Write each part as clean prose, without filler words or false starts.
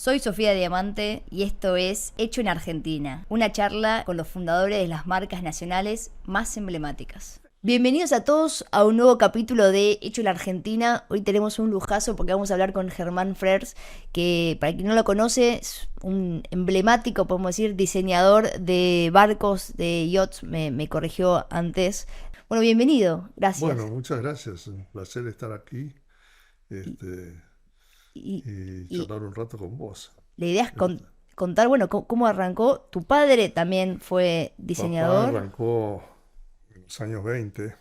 Soy Sofía Diamante y esto es Hecho en Argentina, una charla con los fundadores de las marcas nacionales más emblemáticas. Bienvenidos a todos a un nuevo capítulo de Hecho en Argentina. Hoy tenemos un lujazo porque vamos a hablar con Germán Frers, que para quien no lo conoce es un emblemático, podemos decir, diseñador de barcos, de yachts, me corrigió antes. Bueno, bienvenido, Bueno, gracias. muchas gracias. Un placer estar aquí Y, este, y- y y charlar un rato con vos. la idea es Este, contar, bueno, cómo arrancó. Tu padre también fue Papá diseñador. arrancó en los años 20.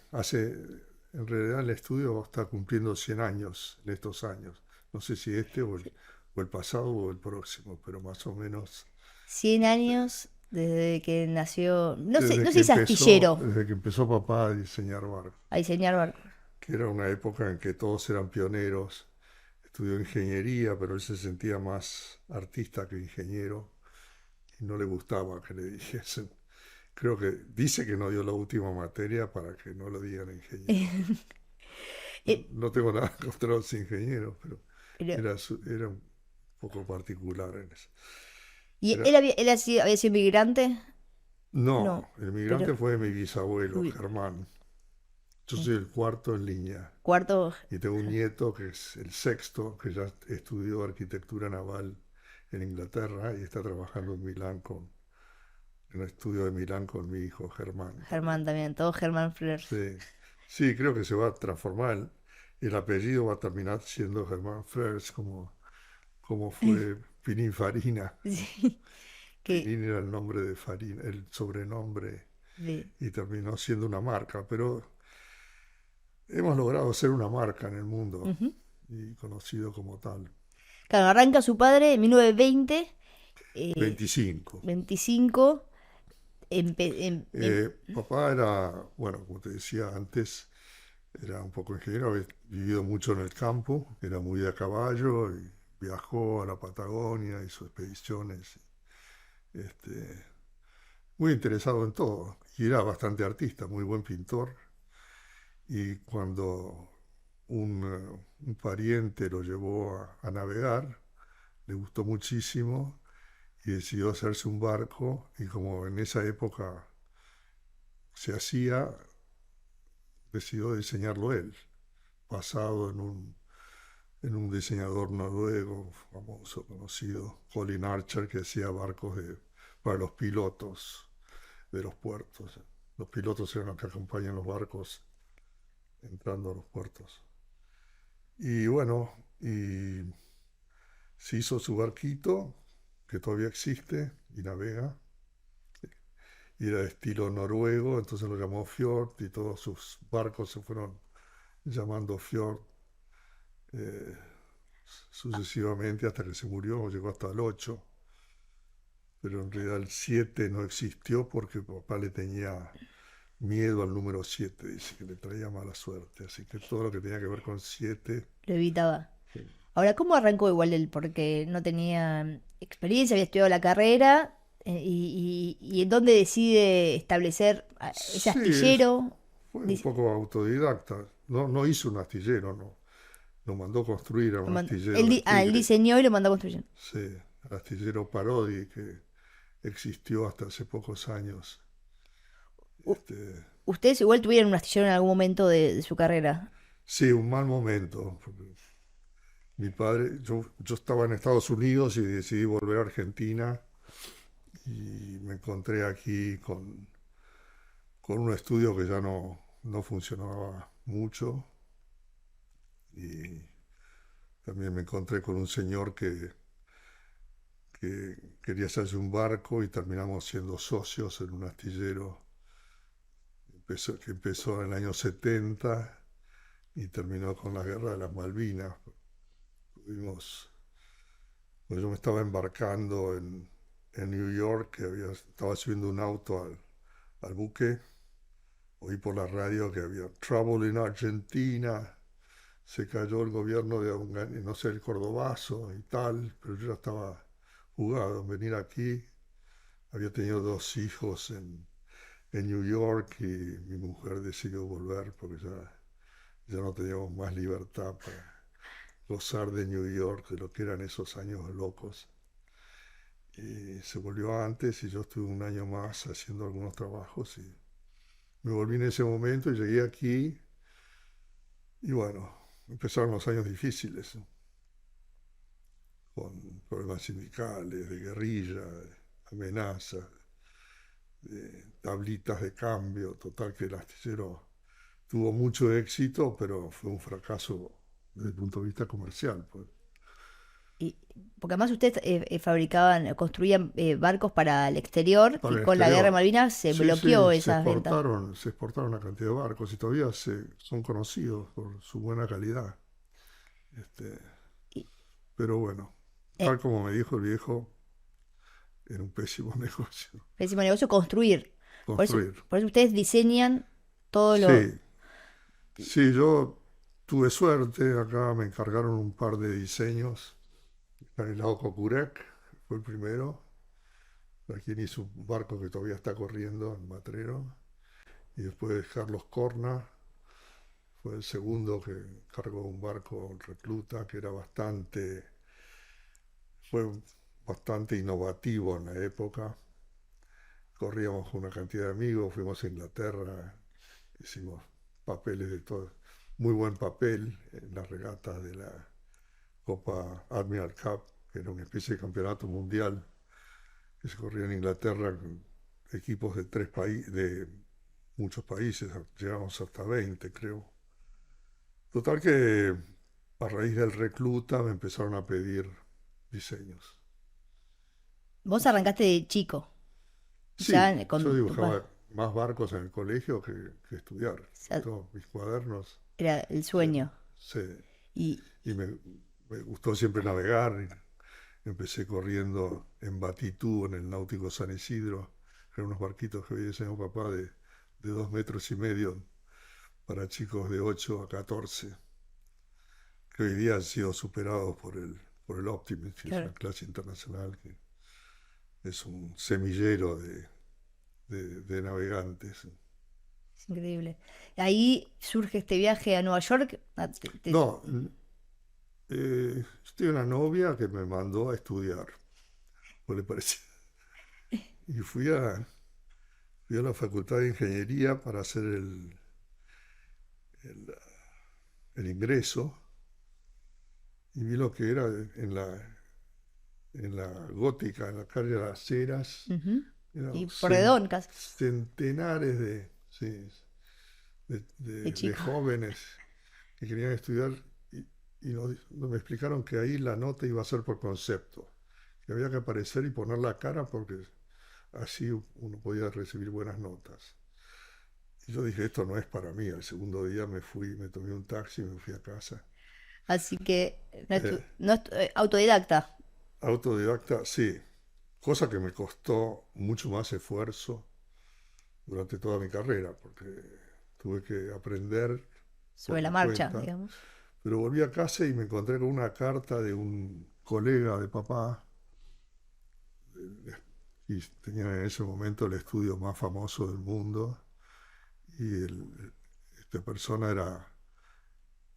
En realidad el estudio está cumpliendo 100 años en estos años. No sé si este o el pasado o el próximo, pero más o menos 100 este, años desde que nació. No sé, desde no que sé si empezó, astillero desde que empezó papá a diseñar barcos, a diseñar barcos. que era una época en que todos eran pioneros. Estudió ingeniería, pero él se sentía más artista que ingeniero y no le gustaba que le dijesen. Creo que dice que no dio la última materia para que no lo digan ingeniero, pero Eh, no tengo nada contra los ingenieros, pero pero- era un poco particular en eso. ¿Y Era, él había sido inmigrante? no, No, el pero migrante fue mi bisabuelo, uy, Germán. Yo eh, soy el cuarto en línea cuarto. y tengo un nieto que es el sexto, que ya estudió arquitectura naval en Inglaterra y está trabajando en Milán en el estudio de Milán con mi hijo Germán también. Germán también, todo Germán Flers. Sí, sí, creo que se va a transformar. El apellido va a terminar siendo Germán Frers, como fue Pininfarina. Sí, que Pinin era el nombre de Farina, el sobrenombre, de- y terminó siendo una marca. Pero hemos logrado ser una marca en el mundo ujú. y conocido como tal. Claro, arranca su padre en 1920, 25. 25. Papá era, bueno, como te decía antes, era un poco ingeniero, había vivido mucho en el campo, era muy de a caballo y viajó a la Patagonia, hizo expediciones, este, muy interesado en todo. Y era bastante artista, muy buen pintor. Y cuando un pariente lo llevó a navegar, le gustó muchísimo y decidió hacerse un barco. Y como en esa época se hacía, decidió diseñarlo él, basado en un diseñador noruego famoso, conocido, Colin Archer, que hacía barcos para los pilotos de los puertos. Los pilotos eran los que acompañan los barcos entrando a los puertos. Y bueno, y se hizo su barquito, que todavía existe y navega, y era de estilo noruego, entonces lo llamó Fjord y todos sus barcos se fueron llamando Fjord eh, sucesivamente hasta que se murió, llegó hasta el 8, pero en realidad el 7 no existió porque papá le tenía miedo al número 7, dice que le traía mala suerte, así que todo lo que tenía que ver con 7, lo evitaba. Ahora, ¿cómo arrancó igual él? Porque no tenía experiencia, había estudiado la carrera, y en dónde decide establecer ese sí, astillero. fue un Dice- poco autodidacta, no, no hizo un astillero, no, lo mandó construir a un astillero de él Tigre, diseñó y lo mandó a construir. sí, el astillero Parodi que existió hasta hace pocos años. U- Este, Ustedes igual tuvieron un astillero en algún momento de su carrera. sí, un mal momento, porque mi padre, yo estaba en Estados Unidos y decidí volver a Argentina y me encontré aquí con un estudio que ya no funcionaba mucho y también me encontré con un señor que quería hacerse un barco y terminamos siendo socios en un astillero que empezó en el año 70 y terminó con la guerra de las Malvinas. Tuvimos, pues yo me estaba embarcando en New York, estaba subiendo un auto al buque, oí por la radio que había trouble en Argentina, se cayó el gobierno de no sé, el Cordobazo y tal, pero yo ya estaba jugado en venir aquí. Había tenido dos hijos en New York y mi mujer decidió volver porque ya no teníamos más libertad para gozar de New York, de lo que eran esos años locos. Y se volvió antes y yo estuve un año más haciendo algunos trabajos y me volví en ese momento y llegué aquí y bueno, empezaron los años difíciles, ¿no? Con problemas sindicales, de guerrilla, de amenazas, de tablitas de cambio, total que el astillero tuvo mucho éxito, pero fue un fracaso desde el punto de vista comercial, pues. Y, porque además ustedes fabricaban, construían barcos para el exterior Para y el con la guerra de exterior. Malvinas se Sí, bloqueó sí, esas ventas. se exportaron una cantidad de barcos y todavía son conocidos por su buena calidad. Este, Y, pero bueno, eh, tal como me dijo el viejo, era un pésimo negocio pésimo negocio construir. construir. Por eso ustedes diseñan todo lo... Sí, sí, yo tuve suerte, acá me encargaron un par de diseños. Stanislao Kokurek fue el primero, a quien hizo un barco que todavía está corriendo en Matrero. Y después Carlos Corna fue el segundo que cargó un barco recluta que era fue bastante innovativo en la época. Corríamos con una cantidad de amigos, fuimos a Inglaterra, hicimos papeles de todo, muy buen papel en las regatas de la Copa Admiral Cup, que era una especie de campeonato mundial que se corría en Inglaterra con equipos de de muchos países, llegamos hasta 20 creo. Total que a raíz del recluta me empezaron a pedir diseños. Vos arrancaste de chico, Sí, ya yo con tu dibujaba más barcos en el colegio que estudiar. sea, Todos mis cuadernos, era el eh, sueño. se- Y y me gustó siempre navegar. Y empecé corriendo en Batitú, en el Náutico San Isidro. Eran unos barquitos que había diseñado papá de 2,5 metros para chicos de 8 a 14, que hoy día han sido superados por el Optimist, que es claro, una clase internacional, que es un semillero de navegantes. es increíble. Ahí surge este viaje a Nueva York. No, yo tenía una novia que me mandó a estudiar, pues le parecía. Y fui a la Facultad de Ingeniería para hacer el, el ingreso y vi lo que era en la Gótica, en la calle de las Heras. Ujú. Eran Y Porredón, casi, centenares sí, de de chico. jóvenes que querían estudiar y me explicaron que ahí la nota iba a ser por concepto, que había que aparecer y poner la cara porque así uno podía recibir buenas notas. Y yo dije, esto no es para mí. Al segundo día me fui, me tomé un taxi y me fui a casa. Así que Eh, autodidacta. Autodidacta, sí, cosa que me costó mucho más esfuerzo durante toda mi carrera, porque tuve que aprender Sobre por la mi marcha, cuenta. digamos. Pero volví a casa y me encontré con una carta de un colega de papá, y tenían en ese momento el estudio más famoso del mundo, y esta persona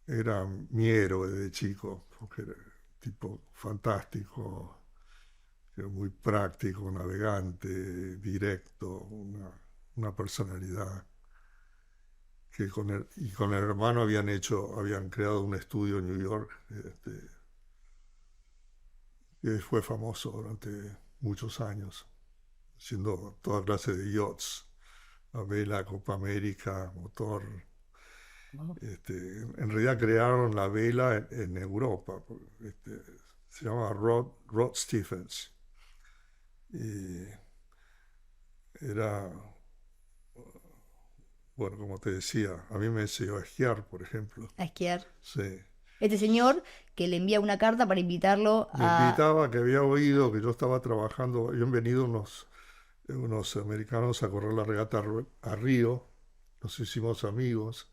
era mi héroe de chico, porque era un tipo fantástico, era muy práctico, navegante, directo, una personalidad que con el hermano habían creado un estudio en New York, que fue famoso durante muchos años, haciendo toda clase de yachts, a vela, Copa América, motor. Wow. En realidad crearon la vela en Europa. Se llama Rod Stephens. Y era, bueno, como te decía, a mí me enseñó a esquiar, por ejemplo. A esquiar. Sí. Este señor que le envía una carta para invitarlo Me a... invitaba, que había oído que yo estaba trabajando, habían venido unos americanos a correr la regata a Río, nos hicimos amigos.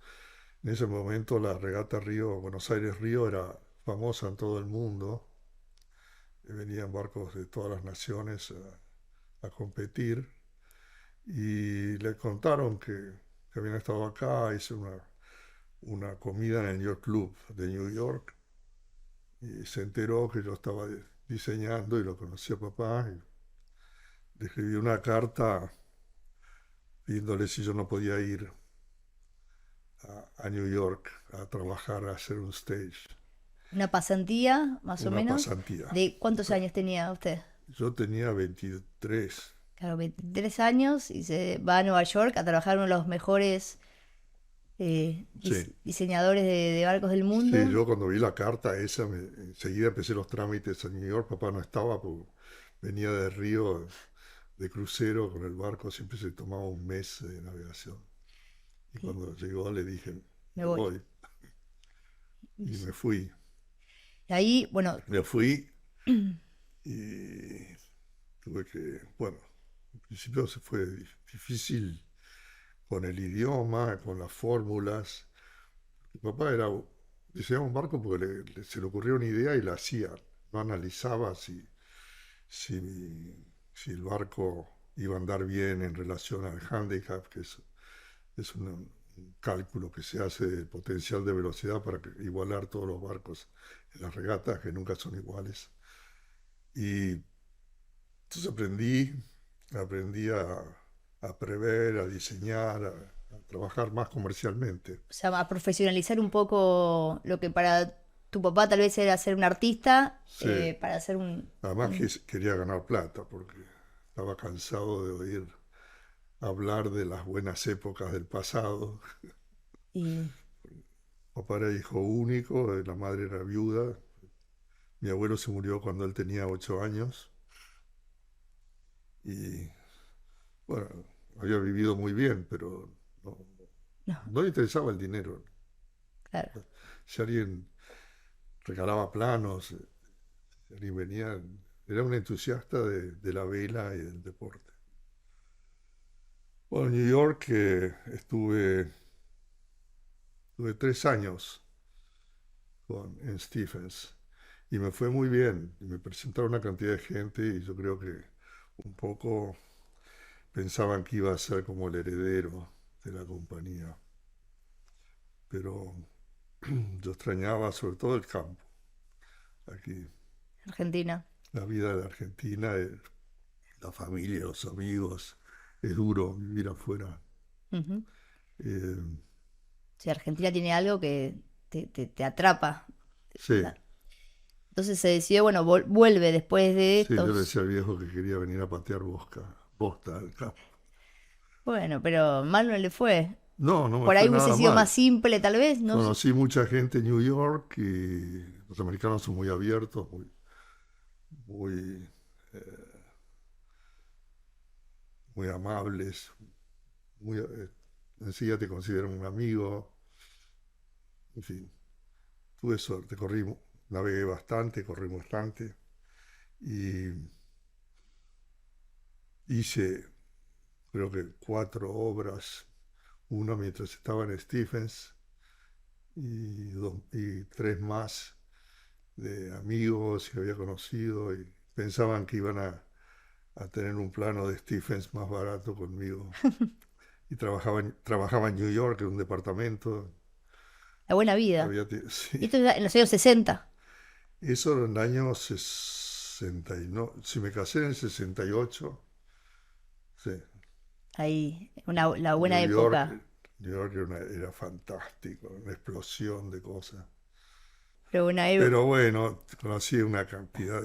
En ese momento la regata Río, Buenos Aires-Río era famosa en todo el mundo. Venían barcos de todas las naciones a competir y le contaron que habían estado acá, hice una comida en el Yacht Club de New York y se enteró que yo estaba diseñando y lo conocía papá. Y le escribí una carta pidiéndole si yo no podía ir a New York a trabajar, a hacer un stage, Una pasantía, más o una menos. pasantía. ¿De cuántos años tenía usted? Yo tenía 23. Claro, 23 años y se va a Nueva York a trabajar en uno de los mejores Sí, diseñadores de barcos del sí, mundo. yo cuando vi la carta esa, enseguida empecé los trámites a New York. Papá no estaba, porque venía de Río de crucero con el barco, siempre se tomaba un mes de navegación. Y Sí, cuando llegó le dije, me me voy. voy. Y me fui. Y ahí, bueno, Me fui y tuve que, bueno, al principio se fue difícil con el idioma, con las fórmulas. Mi papá diseñaba un barco porque se le ocurrió una idea y la hacía. No analizaba si el barco iba a andar bien en relación al handicap, que es un cálculo que se hace del potencial de velocidad para igualar todos los barcos en las regatas, que nunca son iguales. Y entonces aprendí a prever, a diseñar, a trabajar más comercialmente. o sea, a profesionalizar un poco lo que para tu papá tal vez era ser un artista, Sí, para ser además que quería ganar plata porque estaba cansado de oír hablar de las buenas épocas del pasado. y Papá era hijo único, la madre era viuda. Mi abuelo se murió cuando él tenía 8 años y, bueno, había vivido muy bien, pero no, no, no le interesaba el dinero. claro. Si alguien regalaba planos, si alguien venía, era un entusiasta de la vela y del deporte. Bueno, en New York tuve 3 años en Stephens y me fue muy bien. Y me presentaron una cantidad de gente y yo creo que un poco pensaban que iba a ser como el heredero de la compañía. Pero yo extrañaba sobre todo el campo, aquí, Argentina. la vida de Argentina, la familia, los amigos. Es duro vivir afuera. Ujú. Eh, Si Argentina tiene algo que te atrapa. sí, Entonces se decidió, bueno, vuelve después de sí, yo le estos. decía al viejo que quería venir a patear bosta al campo. Bueno, pero mal no le fue. No, no me Por ahí fue hubiese nada sido mal. más simple, tal vez, no sé. Conocí mucha gente en New York y los americanos son muy abiertos, muy, muy amables, enseguida te consideran un amigo. En fin, tuve suerte, navegué bastante, corrí bastante y hice creo que 4 obras, una mientras estaba en Stephens y 3 más de amigos que había conocido y pensaban que iban a tener un plano de Stephens más barato conmigo. Y trabajaba en New York en un departamento. La buena vida. Y Sí. esto era en los años 60. Eso era en el año 60 y no, si me casé en el 68, sí. Ahí, la buena New York, época. New York era fantástico, una explosión de cosas. Pero buena Pero bueno, conocí una cantidad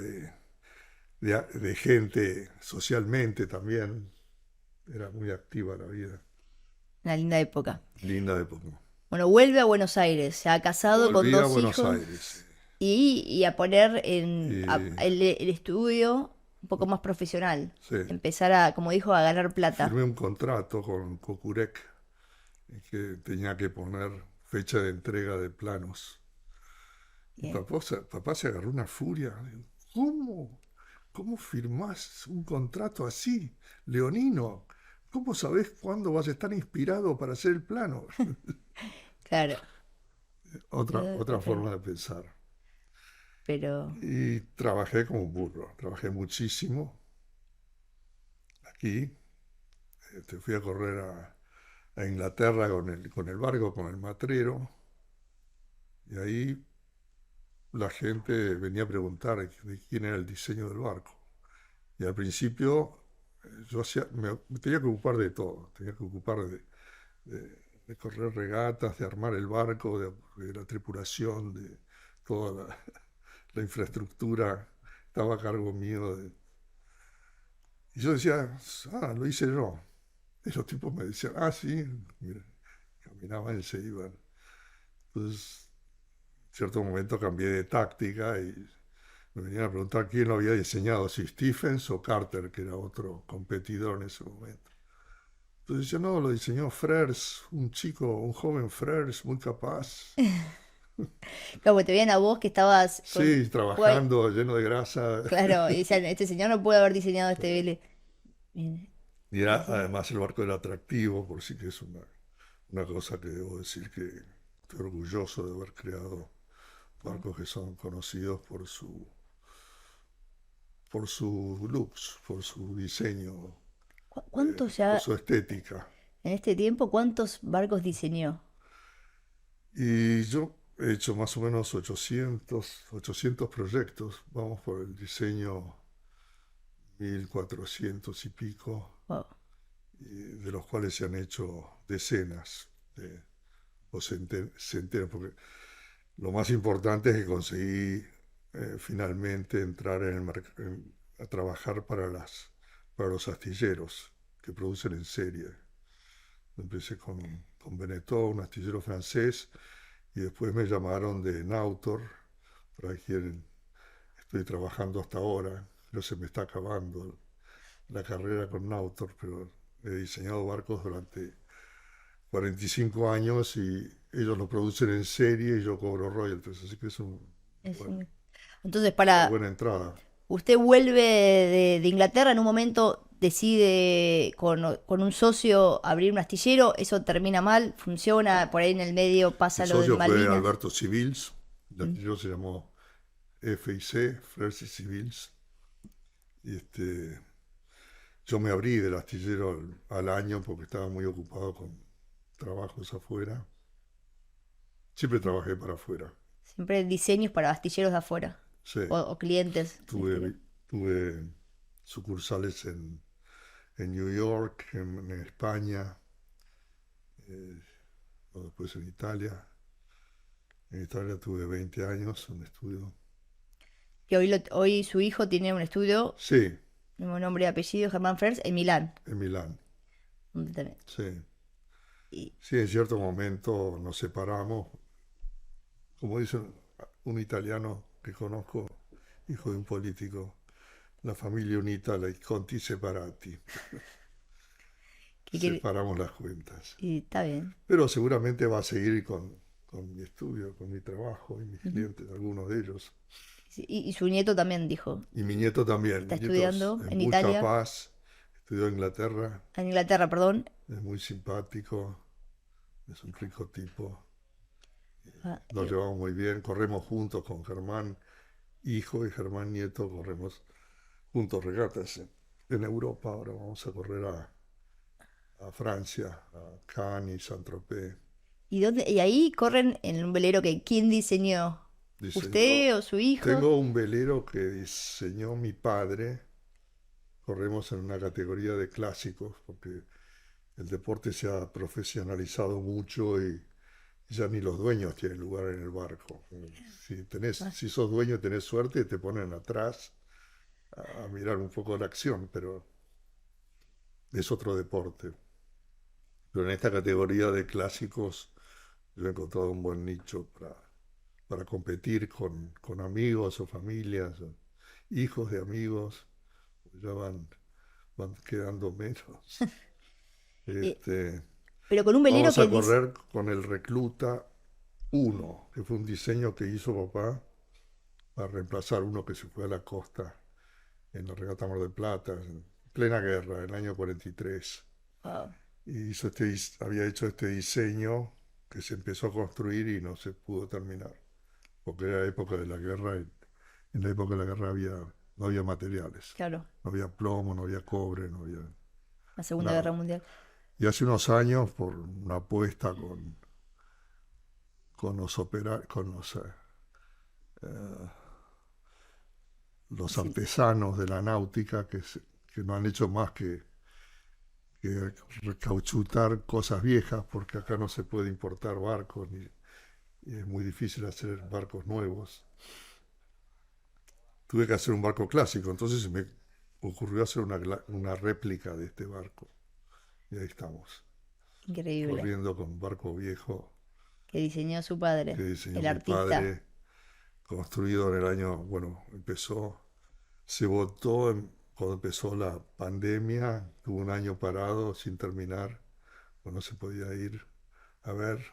de gente socialmente también. Era muy activa la vida. una linda época. Linda época. Bueno, vuelve a Buenos Aires, se ha casado con Volví a dos Buenos hijos Aires. y a poner Y el estudio un poco más profesional. sí, Empezar a, como dijo, a ganar plata. firmé un contrato con Cocurec que tenía que poner fecha de entrega de planos. Y Bien. papá se agarró una furia. ¿Cómo? ¿Cómo firmás un contrato así, Leonino? ¿Cómo sabés cuándo vas a estar inspirado para hacer el plano? Claro. Otra Claro. forma de pensar. Pero, Y trabajé como un burro, trabajé muchísimo aquí. Fui a correr a Inglaterra con el barco, con el matrero, y ahí la gente venía a preguntar de quién era el diseño del barco. Y al principio me tenía que ocupar de todo, tenía que ocupar de correr regatas, de armar el barco, de la tripulación, de toda la infraestructura, estaba a cargo mío. Y yo decía, lo hice yo. Y los tipos me decían, sí, mira, caminaban y se iban. Entonces, en cierto momento cambié de táctica y me venían a preguntar quién lo había diseñado, si Stephens o Carter, que era otro competidor en ese momento. Entonces yo, no, lo diseñó Frers, un joven Frers, muy capaz. Como te veían a vos que estabas Sí, trabajando, lleno de grasa. Claro, y decían, este señor no puede haber diseñado este vele. Bien. Y además el barco era atractivo, por sí que es una cosa que debo decir que estoy orgulloso de haber creado barcos que son conocidos por su looks, por su diseño, ¿Cuántos por ya, su estética. en este tiempo, cuántos barcos diseñó? Y yo he hecho más o menos 800 proyectos, vamos por el diseño 1400 y pico, Wow. de los cuales se han hecho decenas o centenas, porque lo más importante es que conseguí finalmente entrar a trabajar para los astilleros que producen en serie. Empecé con Beneteau, un astillero francés, y después me llamaron de Nautor, para quien estoy trabajando hasta ahora. No se me está acabando la carrera con Nautor, pero he diseñado barcos durante 45 años y ellos lo producen en serie y yo cobro royalties, así que es Es bueno, Entonces, una para buena entrada. usted vuelve de Inglaterra, en un momento decide con un socio abrir un astillero, eso termina mal, funciona, por ahí en el medio Mi pasa lo de socio fue Malvinas. Alberto Civils, el Mm. astillero se llamó FIC, Frères y Civils, y yo me abrí del astillero al año porque estaba muy ocupado con trabajos afuera. Siempre trabajé para afuera. Siempre diseños para astilleros de afuera Sí, o clientes. tuve sucursales en New York, en España, eh, después en Italia. En Italia tuve 20 años, un estudio. Que hoy su hijo tiene un estudio, Sí, mismo nombre y apellido, Germán Frers, en Milán. en Milán. Donde también. Sí. Y, Sí, en cierto momento nos separamos. Como dice un italiano que conozco, hijo de un político, la familia unita, la conti separati. que- Separamos las cuentas. y está bien. Pero seguramente va a seguir con mi estudio, con mi trabajo y mis Ujú. clientes, algunos de ellos. Sí, y su nieto también dijo, Y mi nieto también. está Mi nieto estudiando es en muy Italia, capaz, estudió en Inglaterra, en Inglaterra, perdón. es muy simpático, es un rico tipo. Ah, Nos llevamos muy bien, corremos juntos con Germán hijo y Germán nieto, corremos juntos regatas en Europa. Ahora vamos a correr a Francia, a Cannes y Saint-Tropez. y ahí corren en un velero que ¿quién diseñó? Diseñó, ¿Usted o su hijo? tengo un velero que diseñó mi padre. Corremos en una categoría de clásicos porque el deporte se ha profesionalizado mucho y ya ni los dueños tienen lugar en el barco. Ah, Si sos dueño tenés suerte, te ponen atrás a mirar un poco la acción, pero es otro deporte. Pero en esta categoría de clásicos yo he encontrado un buen nicho para competir con amigos o familias, o hijos de amigos, ya van quedando menos. eh, Este, pero con un velero Vamos que a dice, correr con el Recluta 1, que fue un diseño que hizo papá para reemplazar uno que se fue a la costa en la regata Mar del Plata, en plena guerra, en el año 43. wow, Y había hecho este diseño que se empezó a construir y no se pudo terminar, porque era época de la guerra y en la época de la guerra no había materiales, claro, no había plomo, no había cobre, no había la Segunda Guerra nada. Mundial. Y hace unos años, por una apuesta con los eh, los Sí, artesanos de la náutica que no han hecho más que recauchutar cosas viejas, porque acá no se puede importar barcos y es muy difícil hacer barcos nuevos. Tuve que hacer un barco clásico, entonces se me ocurrió hacer una réplica de este barco. Y ahí estamos, increíble. corriendo con un barco viejo Que diseñó su que padre, diseñó el mi artista. padre, construido en el año, bueno, se votó cuando empezó la pandemia, tuvo un año parado sin terminar, no se podía ir a ver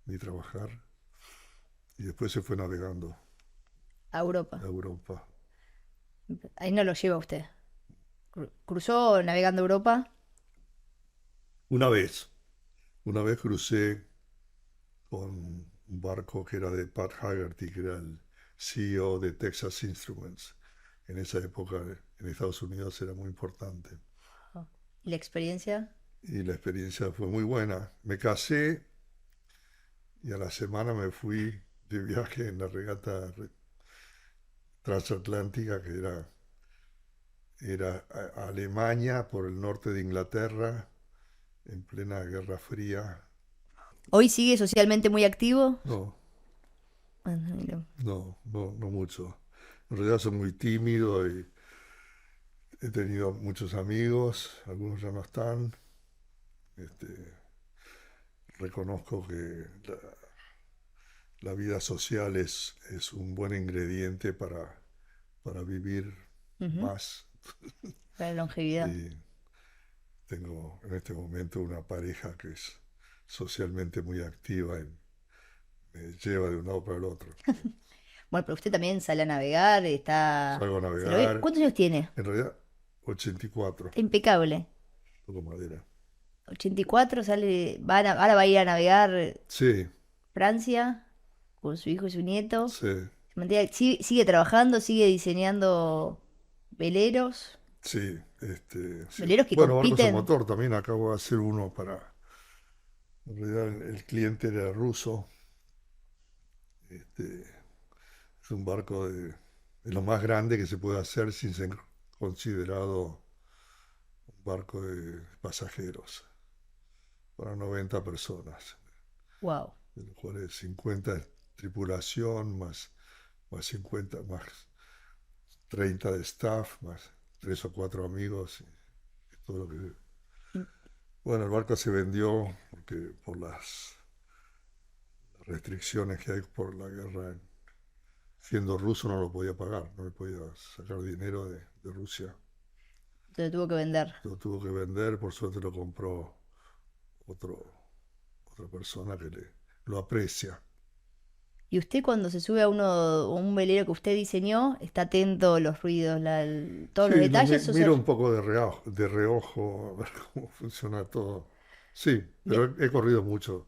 ni trabajar, y después se fue navegando A Europa. a Europa. Ahí no lo lleva usted. Cruzó navegando Europa. Una vez, una vez crucé con un barco que era de Pat Haggerty, que era el CEO de Texas Instruments. En esa época en Estados Unidos era muy importante. ¿Y la experiencia? Y la experiencia fue muy buena. Me casé y a la semana me fui de viaje en la regata transatlántica, que era a Alemania por el norte de Inglaterra, en plena Guerra Fría. ¿Hoy sigue socialmente muy activo? No, Bueno, no mucho. En realidad soy muy tímido y he tenido muchos amigos, algunos ya no están. Este, reconozco que la vida social es un buen ingrediente para vivir ujú, más. para la longevidad. Y tengo en este momento una pareja que es socialmente muy activa y me lleva de un lado para el otro. Bueno, pero usted también sale a navegar, está... Salgo a ¿Se lo ve? navegar, ¿Cuántos años tiene? en realidad 84, Está impecable. toco madera. 84, sale, ahora va a ir a navegar Sí, Francia con su hijo y su nieto. sí, Sigue trabajando, sigue diseñando veleros, sí, sí. veleros que Bueno, barcos a compiten. motor también acabo de hacer uno en realidad el cliente era ruso. Este, es un barco de lo más grande que se puede hacer sin ser considerado un barco de pasajeros para 90 personas, Wow. de los cuales 50 de tripulación, más 50, más 30 de staff, más 3 o 4 amigos, y todo lo que... Bueno, el barco se vendió porque por las restricciones que hay por la guerra, siendo ruso no lo podía pagar, no le podía sacar dinero de Rusia. Se lo tuvo que vender. Lo tuvo que vender, por suerte lo compró otro, otra persona que lo aprecia. Y usted cuando se sube a un velero que usted diseñó, está atento a los ruidos, todos los Sí, detalles, o sea, miro un poco de reojo a ver cómo funciona todo. Sí, via- pero he corrido mucho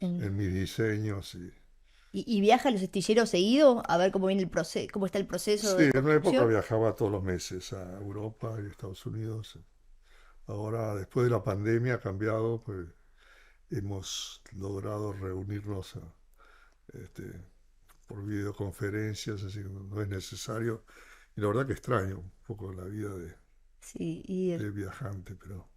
en- en mis diseños. y viaja a los astilleros seguido a ver cómo viene el proceso, cómo está el proceso Sí, de en una época construcción. viajaba todos los meses a Europa y Estados Unidos. Ahora, después de la pandemia, ha cambiado, pues hemos logrado reunirnos este, por videoconferencias, así que no es necesario. Y la verdad que extraño un poco la vida Sí, y de viajante, pero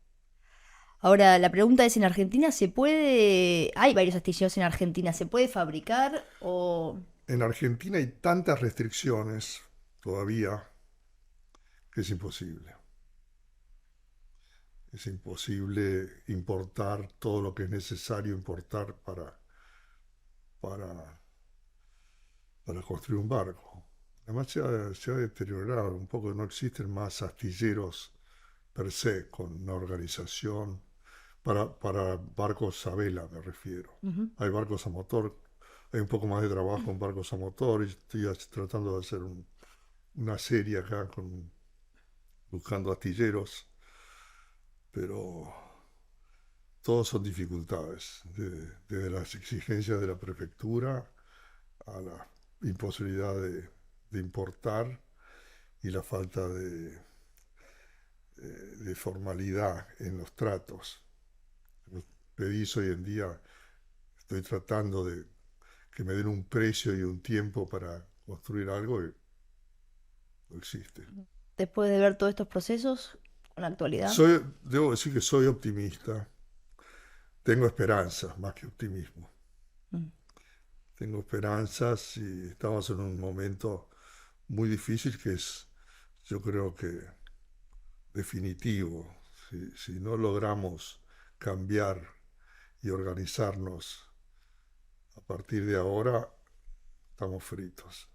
ahora la pregunta es, ¿en Argentina se puede, hay varios astilleros en Argentina, ¿se puede fabricar o en Argentina hay tantas restricciones todavía que es imposible. Es imposible importar todo lo que es necesario importar para, para construir un barco. Además se ha deteriorado un poco, no existen más astilleros per se con una organización para barcos a vela, me refiero. ujú, Hay barcos a motor, hay un poco más de trabajo en barcos a motor y estoy tratando de hacer una serie acá buscando astilleros, pero todos son dificultades, desde las exigencias de la prefectura a la imposibilidad de importar y la falta de formalidad en los tratos. Los pedís hoy en día, estoy tratando de que me den un precio y un tiempo para construir algo que no existe. Después de ver todos estos procesos, en la actualidad. Debo decir que soy optimista, tengo esperanzas más que optimismo. Mm. Tengo esperanzas y estamos en un momento muy difícil que es, yo creo que definitivo. Si no logramos cambiar y organizarnos a partir de ahora, estamos fritos.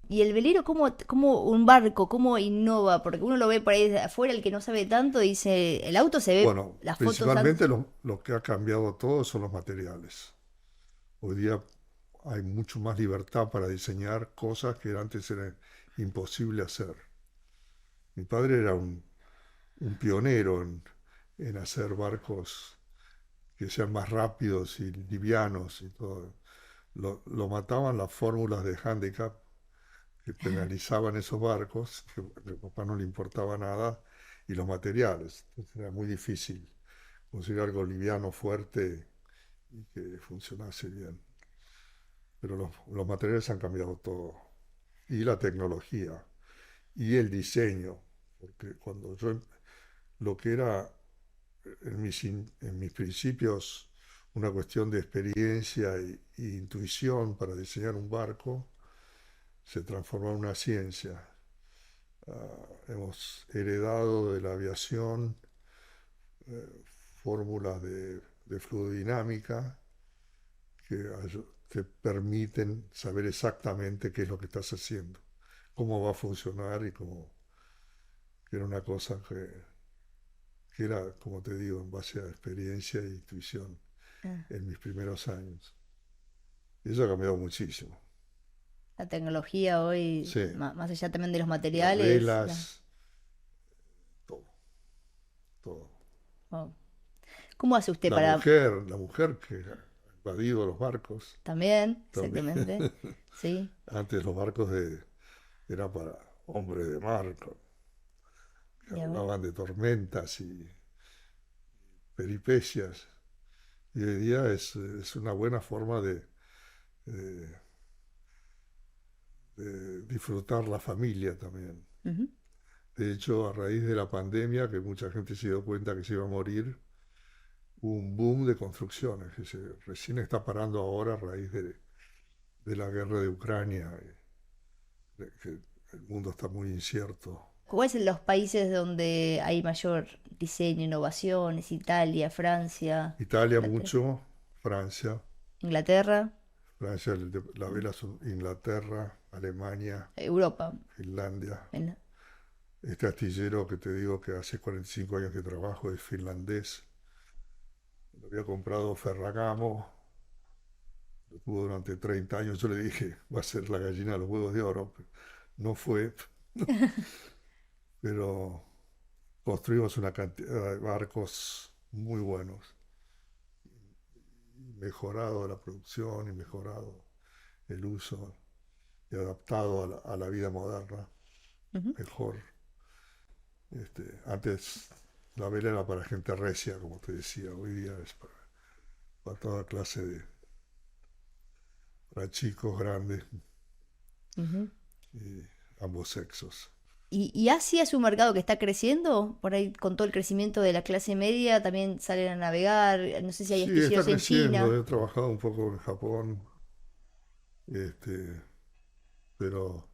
¿Y el velero, cómo un barco, cómo innova? Porque uno lo ve por ahí de afuera, el que no sabe tanto, dice, el auto se ve, Bueno, las fotos principalmente antes. lo que ha cambiado todo son los materiales. Hoy día hay mucho más libertad para diseñar cosas que antes era imposible hacer. Mi padre era un pionero en hacer barcos que sean más rápidos y livianos y todo. Lo mataban las fórmulas de handicap que penalizaban esos barcos, que a mi papá no le importaba nada, y los materiales. Entonces era muy difícil conseguir algo liviano, fuerte y que funcionase bien. Pero los materiales han cambiado todo. Y la tecnología, y el diseño, porque cuando yo, lo que era en mis principios una cuestión de experiencia y intuición para diseñar un barco, se transformó en una ciencia. Hemos heredado de la aviación fórmulas de fluidodinámica que te permiten saber exactamente qué es lo que estás haciendo, cómo va a funcionar y cómo, que era una cosa que era, como te digo, en base a experiencia e intuición Ah, en mis primeros años. Y eso ha cambiado muchísimo. la tecnología hoy, Sí, más allá también de los las materiales. velas, todo, todo. Oh. ¿Cómo hace usted para...? La mujer que ha invadido los barcos También, también. exactamente. Sí, Antes los barcos eran para hombres de mar, que y ahora. hablaban de tormentas y peripecias. Y hoy día es una buena forma de- de disfrutar la familia también. Ujú. De hecho, a raíz de la pandemia, que mucha gente se dio cuenta que se iba a morir, hubo un boom de construcciones que recién está parando ahora a raíz de la guerra de Ucrania, que el mundo está muy incierto. ¿Cuáles son los países donde hay mayor diseño, innovaciones? Italia, Francia, Italia Inglaterra. mucho, Francia, Inglaterra, Francia, la vela son Inglaterra, Alemania, Europa. Finlandia. En- Este astillero que te digo que hace 45 años que trabajo es finlandés. Lo había comprado Ferragamo, lo tuvo durante 30 años. Yo le dije, va a ser la gallina de los huevos de oro. No fue, pero construimos una cantidad de barcos muy buenos. Y mejorado la producción y mejorado el uso y adaptado a la vida moderna. Ujú. Mejor. Antes la vela era para gente recia, como te decía. Hoy día es para toda clase para chicos, grandes Ujú. y ambos sexos. ¿Y Asia es un mercado que está creciendo? Por ahí, con todo el crecimiento de la clase media, también salen a navegar. No sé si hay Sí, está astilleros en creciendo. China. He trabajado un poco en Japón, este, pero,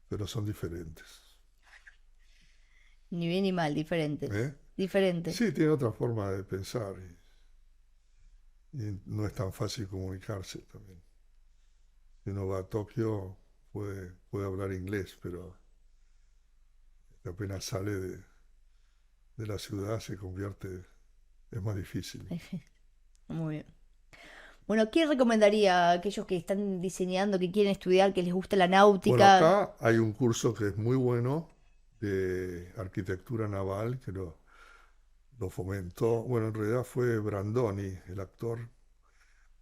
pero son diferentes. Ni bien ni mal, diferentes. ¿Eh? Diferentes. Sí, tiene otra forma de pensar y no es tan fácil comunicarse también. Si uno va a Tokio puede hablar inglés, pero apenas sale de la ciudad se convierte, es más difícil. Muy bien. Bueno, ¿qué recomendaría a aquellos que están diseñando, que quieren estudiar, que les gusta la Bueno, náutica? acá hay un curso que es muy bueno de arquitectura naval que lo fomentó. Bueno, en realidad fue Brandoni, el actor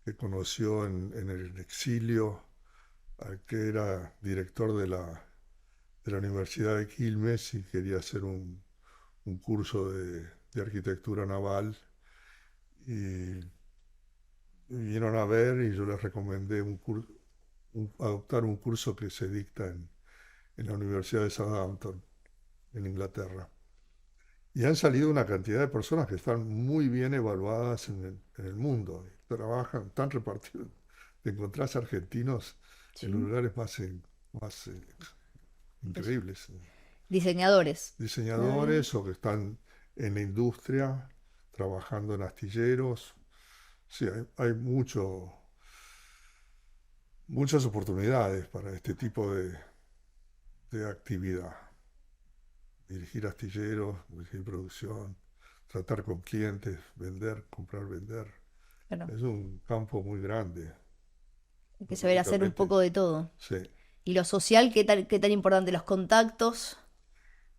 que conoció en el exilio al que era director de la Universidad de Quilmes y quería hacer un curso de arquitectura naval. Y vinieron a ver y yo les recomendé un curso, adoptar un curso que se dicta en la Universidad de Southampton, en Inglaterra. Y han salido una cantidad de personas que están muy bien evaluadas en el mundo. Trabajan tan repartidos. Te encontrás argentinos en los Sí. lugares más Pues, increíbles. diseñadores. Diseñadores o que están en la industria, trabajando en astilleros. Sí, hay muchas oportunidades para este tipo de actividad. Dirigir astilleros, dirigir producción, tratar con clientes, vender, comprar, vender. Claro. Es un campo muy grande. Hay que saber hacer un Lógicamente, poco de todo. sí, Y lo social, qué tan importante? Los contactos.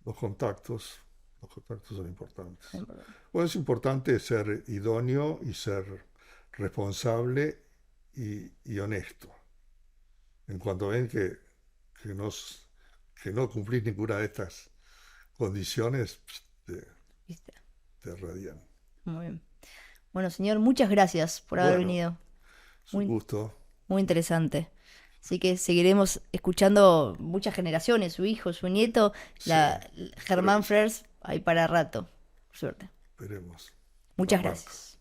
los contactos, los contactos son importantes. Son importantes. Bueno, es importante ser idóneo y ser responsable y honesto. En cuanto ven que no, que no cumplís ninguna de estas condiciones, te, ¿Viste? te radian. Muy bien. Bueno, señor, muchas gracias por haber Bueno, venido. es un Muy, gusto. muy interesante. Así que seguiremos escuchando muchas generaciones, su hijo, su nieto, Sí, Germán Frers, ahí para rato. Suerte. veremos. Muchas Arranca. gracias.